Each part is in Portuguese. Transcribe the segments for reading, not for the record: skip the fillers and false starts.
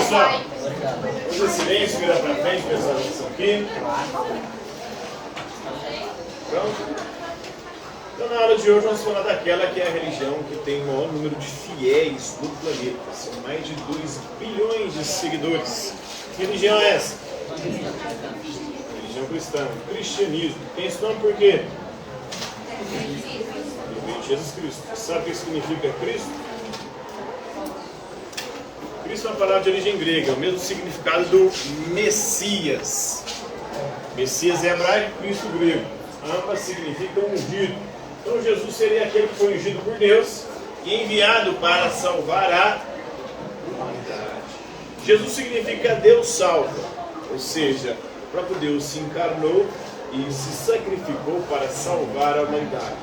só. Usa silêncio, vira pra frente, presta atenção aqui. Pronto? Então, na aula de hoje, vamos falar daquela que é a religião que tem o maior número de fiéis do planeta. São mais de 2 bilhões de seguidores. Que religião é essa? Religião cristã. Cristianismo. Tem esse nome por quê? Jesus Cristo. Sabe o que significa Cristo? Cristo é uma palavra de origem grega, o mesmo significado do Messias. Messias é hebraico, Cristo grego. Ambas significam ungido. Então Jesus seria aquele que foi ungido por Deus e enviado para salvar a humanidade. Jesus significa Deus salva, ou seja, o próprio Deus se encarnou e se sacrificou para salvar a humanidade.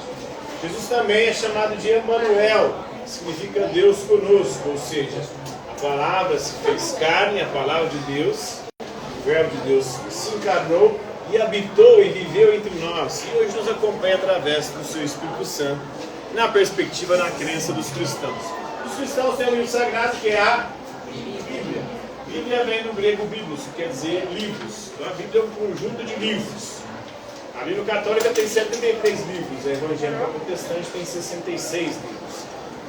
Jesus também é chamado de Emanuel, que significa Deus conosco, ou seja, a palavra se fez carne, a palavra de Deus, o verbo de Deus se encarnou e habitou e viveu entre nós, e hoje nos acompanha através do seu Espírito Santo, na perspectiva, na crença dos cristãos. Os cristãos têm um livro sagrado que é a Bíblia. Bíblia vem do grego biblos, que quer dizer livros. Então a Bíblia é um conjunto de livros. A Bíblia católica tem 73 livros, a evangélica protestante tem 66 livros.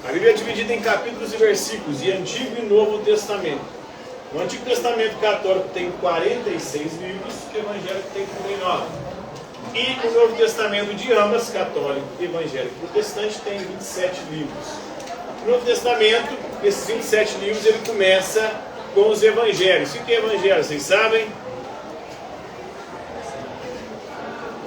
A Bíblia é dividida em capítulos e versículos, e Antigo e Novo Testamento. O Antigo Testamento católico tem 46 livros, o evangélico tem 39. E o Novo Testamento de ambas, católico, evangélico e protestante, tem 27 livros. No Novo Testamento, esses 27 livros, ele começa com os evangelhos. O que é evangelho? Vocês sabem?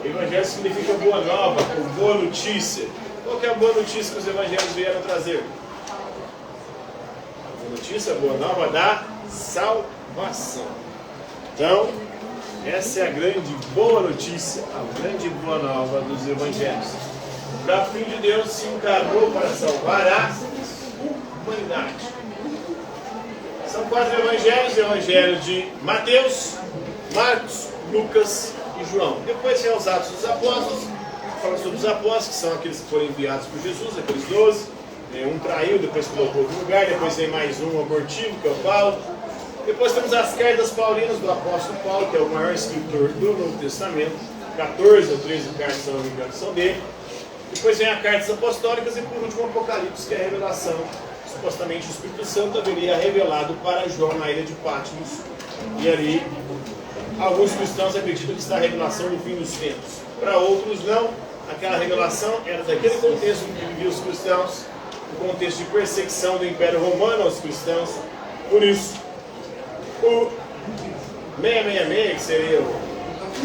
Evangelho significa boa nova, ou boa notícia. Qual que é a boa notícia que os evangelhos vieram trazer? A boa notícia, a boa nova da salvação. Então, essa é a grande boa notícia, a grande boa nova dos evangelhos. O Filho de Deus se encarnou para salvar a humanidade. São 4 evangelhos: o evangelho de Mateus, Marcos, Lucas e João. Depois tem os Atos dos Apóstolos, fala sobre os apóstolos, que são aqueles que foram enviados por Jesus, aqueles 12. Um traiu, depois colocou no lugar, depois vem mais um abortivo, que é o Paulo. Depois temos as cartas paulinas do apóstolo Paulo, que é o maior escritor do Novo Testamento. 14 ou 13 cartas, se não me engano, são dele. Depois vem as cartas apostólicas e por último o Apocalipse, que é a revelação. Supostamente o Espírito Santo haveria revelado para João na ilha de Patmos. E ali, alguns cristãos acreditam que está a revelação no fim dos tempos. Para outros não, aquela revelação era daquele contexto em que viviam os cristãos, o contexto de perseguição do Império Romano aos cristãos. Por isso, o 666, que seria o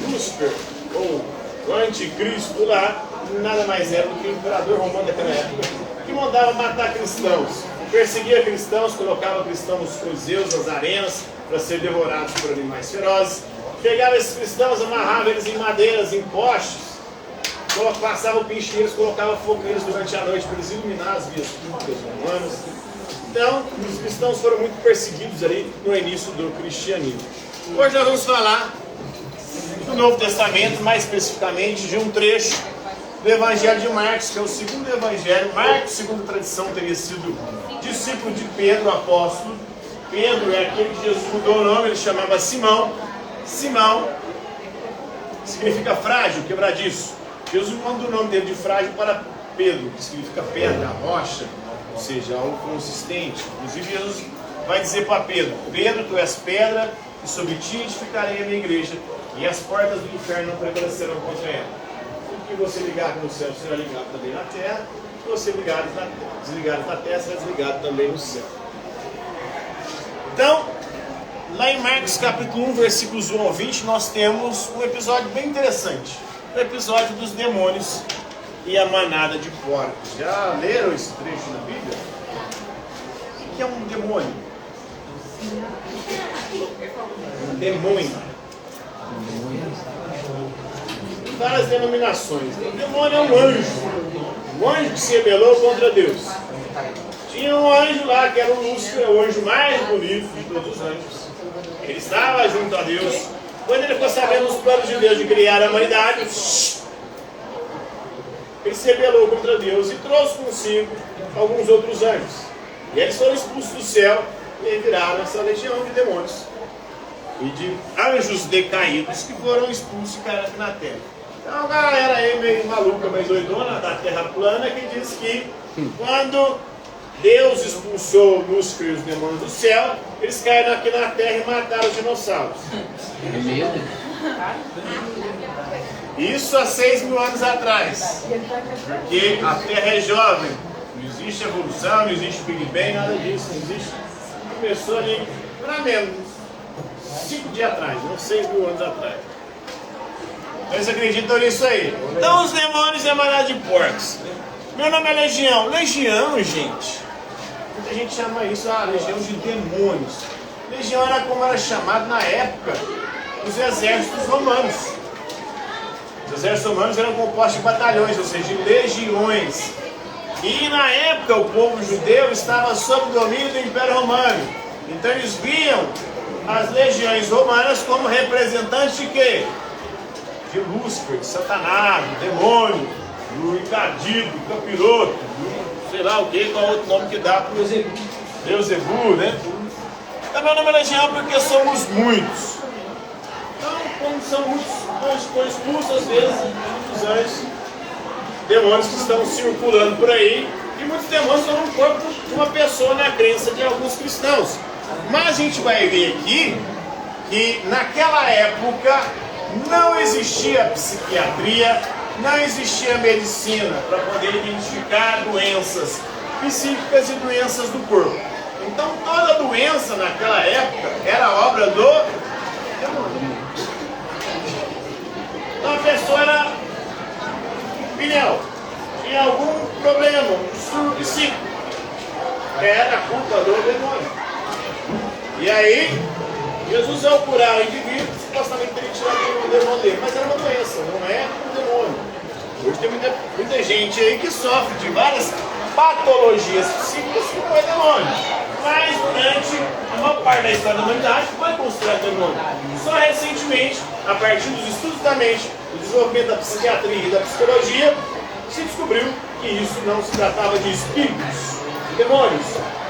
Lúcifer, ou o anticristo lá, nada mais era do que o imperador romano daquela época, que mandava matar cristãos, perseguia cristãos, colocava cristãos nos coliseus, nas arenas, para ser devorados por animais ferozes, pegava esses cristãos, amarrava eles em madeiras, em postes, passava o pinche neles, colocava fogo neles durante a noite para eles iluminar as vias públicas romanas. Então, os cristãos foram muito perseguidos ali no início do cristianismo. Hoje nós vamos falar do Novo Testamento, mais especificamente de um trecho do Evangelho de Marcos, que é o segundo evangelho. Marcos, segundo a tradição, teria sido discípulo de Pedro, apóstolo. Pedro é aquele que Jesus mudou o nome, ele chamava Simão. Simão significa frágil, quebradiço. Jesus manda o nome dele de frágil para Pedro, que significa pedra, rocha, ou seja, algo consistente. Inclusive Jesus vai dizer para Pedro: Pedro, tu és pedra, e sobre ti edificarei a minha igreja, e as portas do inferno não prevalecerão contra ela. Tudo que você ligar no céu será ligado também na terra, e você desligado na terra será desligado também no céu. Então, lá em Marcos capítulo 1, versículos 1 ao 20, nós temos um episódio bem interessante. O episódio dos demônios e a manada de porcos. Já leram esse trecho na Bíblia? O que é um demônio? Um demônio. Várias denominações. O demônio é um anjo. Um anjo que se rebelou contra Deus. Tinha um anjo lá que era o Lúcifer, o anjo mais bonito de todos os anjos. Ele estava junto a Deus. Quando ele ficou sabendo os planos de Deus de criar a humanidade, ele se rebelou contra Deus e trouxe consigo alguns outros anjos. E eles foram expulsos do céu e viraram essa legião de demônios e de anjos decaídos que foram expulsos e caíram aqui na terra. Então a galera aí meio maluca, meio doidona da terra plana, que diz que quando Deus expulsou Lúcifer e os demônios do céu, eles caíram aqui na terra e mataram os dinossauros. É mesmo? Isso há 6.000 anos atrás. Porque a terra é jovem. Não existe evolução, não existe Big Bang, nada disso. Não existe. Começou ali, para menos, 5 dias atrás, não 6.000 anos atrás. Eles acreditam nisso aí. Então os demônios é manada de porcos. Meu nome é Legião. Legião, gente. Muita gente chama isso legião de demônios. Legião era como era chamado na época os exércitos romanos. Os exércitos romanos eram compostos de batalhões, ou seja, de legiões. E na época o povo judeu estava sob o domínio do Império Romano. Então eles viam as legiões romanas como representantes de quê? De Lúcifer, de Satanás, do demônio, do encardido, do capiroto, do sei lá o que, qual é o outro nome que dá para o Beuzebu, né? Também o nome é legião porque somos muitos. Então, como são muitos, nós foram expulsos às vezes, muitos anjos, demônios que estão circulando por aí, e muitos demônios estão no corpo de uma pessoa na crença de alguns cristãos. Mas a gente vai ver aqui que naquela época não existia psiquiatria, não existia medicina para poder identificar doenças psíquicas e doenças do corpo. Então toda doença naquela época era obra do demônio. Então a pessoa era pneu, tinha algum problema, um distúrbio psíquico, era culpa do demônio. E aí Jesus, ao curar o indivíduo, supostamente teria tirado o demônio dele, mas era uma doença, não é um demônio. Hoje tem muita gente aí que sofre de várias patologias psíquicas que não é demônio. Mas durante a maior parte da história da humanidade foi considerado demônio. Só recentemente, a partir dos estudos da mente, do desenvolvimento da psiquiatria e da psicologia, se descobriu que isso não se tratava de espíritos, de demônios,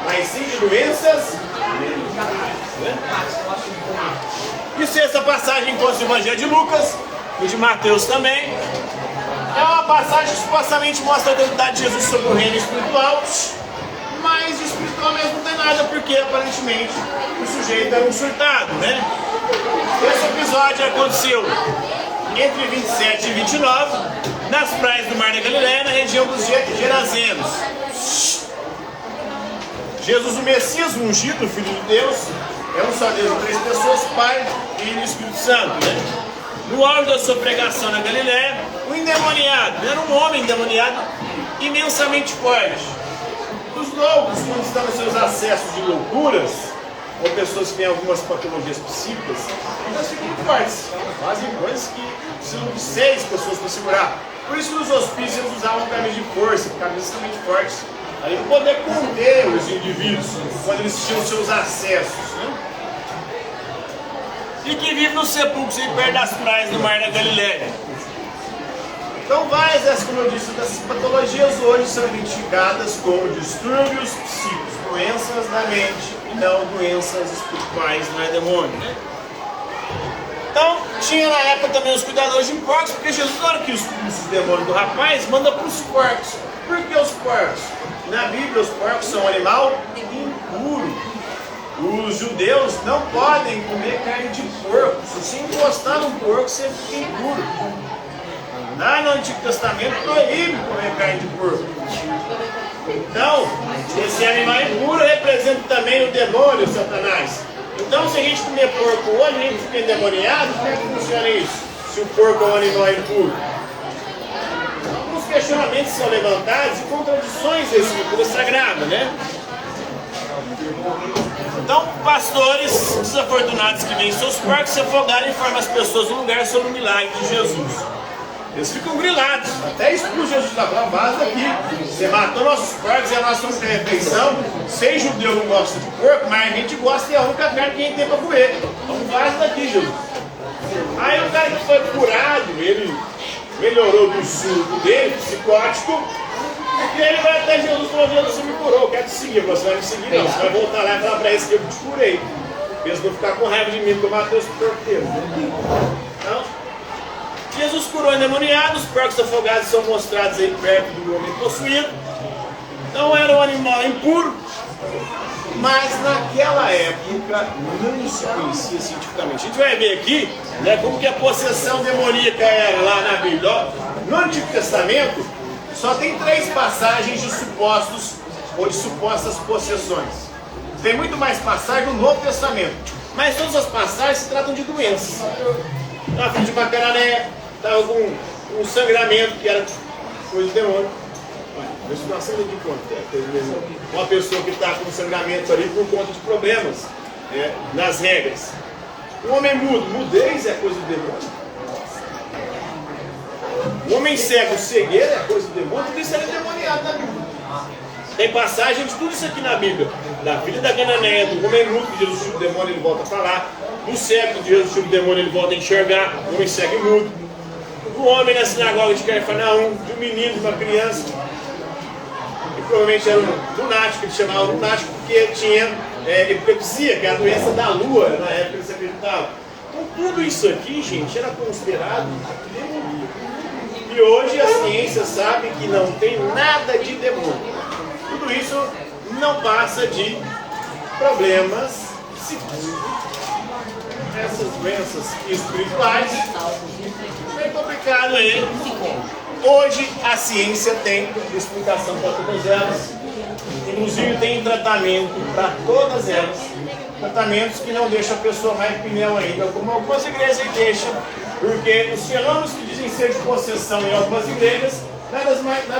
mas sim de doenças mentais, né? Isso essa passagem encontra o Evangelho de Lucas e de Mateus também. É uma passagem que supostamente mostra a autoridade de Jesus sobre o reino espiritual, mas o espiritual mesmo não tem nada, porque aparentemente o sujeito era um surtado, né? Esse episódio aconteceu entre 27 e 29, nas praias do Mar da Galileia, na região dos Gerazenos. Jesus, o Messias, o ungido, o Filho de Deus, é um só Deus em 3 pessoas, Pai, Filho e Espírito Santo, né? No auge da sua pregação na Galileia, o endemoniado, era um homem endemoniado imensamente forte. Os loucos, quando estão nos seus acessos de loucuras, ou pessoas que têm algumas patologias psíquicas, elas ficam muito fortes, fazem coisas que precisam de 6 pessoas para segurar. Por isso nos hospícios eles usavam camisas de força, camisas extremamente fortes, para poder conter os indivíduos quando eles tinham seus acessos, né? E que vive nos sepulcros e perto das praias do Mar da Galileia. Então várias dessas, como eu disse, dessas patologias hoje são identificadas como distúrbios psíquicos, doenças da mente e não doenças espirituais, não é demônio, né? Então tinha na época também os cuidadores de porcos, porque Jesus, na hora que os demônios do rapaz, manda para os porcos. Por que os porcos? Na Bíblia os porcos são um animal impuro. Os judeus não podem comer carne de porco. Se você encostar num porco, você fica impuro. Lá no Antigo Testamento proíbe comer carne de porco. Então, esse animal impuro representa também o demônio, o Satanás. Então, se a gente comer porco hoje, a gente fica endemoniado, como é que funciona isso? Se o porco é um animal impuro? Alguns questionamentos são levantados e contradições da Escritura Sagrada, né? Então, pastores desafortunados que veem seus porcos se afogarem e formam as pessoas no lugar sobre o milagre de Jesus. Eles ficam grilados, até expulsam Jesus da vaza daqui. Você matou nossos porcos e a nossa única refeição. Sem judeu não gosta de porco, mas a gente gosta e é a única carne que a gente tem para comer. Então vaza daqui, Jesus. Aí o cara que foi curado, ele melhorou do surto dele, psicótico, E ele vai até Jesus e falou: Jesus, você me curou, eu quero te seguir. Você vai me seguir? Não, você vai voltar lá e falar para eles que eu te curei. Eles vão ficar com raiva de mim, porque eu matei os porteiros. Então, Jesus curou endemoniados, os porcos afogados são mostrados aí perto do homem possuído. Não era um animal impuro, mas naquela época não se conhecia cientificamente. A gente vai ver aqui, né, como que a possessão demoníaca era lá na Bíblia. No Antigo Testamento, só tem 3 passagens de supostos ou de supostas possessões. Tem muito mais passagem no Novo Testamento, mas todas as passagens se tratam de doenças. Na filha de uma cananeia, estava com um sangramento que era coisa de demônio. Olha, a situação de conta. Uma pessoa que está com sangramento ali por conta de problemas, nas regras. Um homem mudo, mudez é coisa do demônio. O homem cego, cegueira é coisa do demônio, tudo isso é endemoniado na Bíblia. Tem passagem de tudo isso aqui na Bíblia. Da filha da cananeia, do homem mudo, que Jesus tira o demônio, ele volta a falar. Do cego, que Jesus tira o demônio, ele volta a enxergar. O homem cego e mudo. Do homem na sinagoga de Cafarnaum, de um menino, de uma criança. Que provavelmente era um lunático, ele chamava lunático porque tinha epilepsia, que é a doença da lua, na época eles acreditavam. Então tudo isso aqui, gente, era considerado demônio. E hoje a ciência sabe que não tem nada de demônio. Tudo isso não passa de problemas psíquicos. Essas doenças espirituais, bem complicado aí. Hoje a ciência tem explicação para todas elas. Inclusive tem tratamento para todas elas. Tratamentos que não deixam a pessoa mais pneu ainda, como algumas igrejas deixam, porque os fenômenos que dizem ser de possessão em algumas igrejas, nada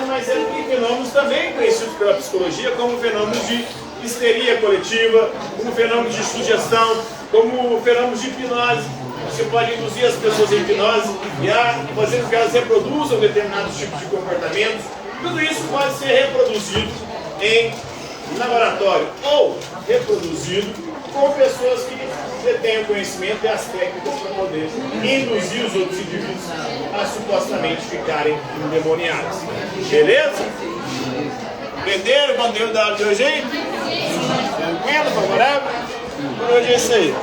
mais é do que fenômenos também conhecidos pela psicologia, como fenômenos de histeria coletiva, como fenômenos de sugestão, como fenômenos de hipnose. Você pode induzir as pessoas em hipnose e fazer com que elas reproduzam determinados tipos de comportamentos. Tudo isso pode ser reproduzido em laboratório ou reproduzido com pessoas que detêm o conhecimento e as técnicas para poder induzir os outros indivíduos a supostamente ficarem endemoniados. Beleza? Entenderam o conteúdo da aula de hoje aí? Tranquilo, favorável? Por hoje é isso aí.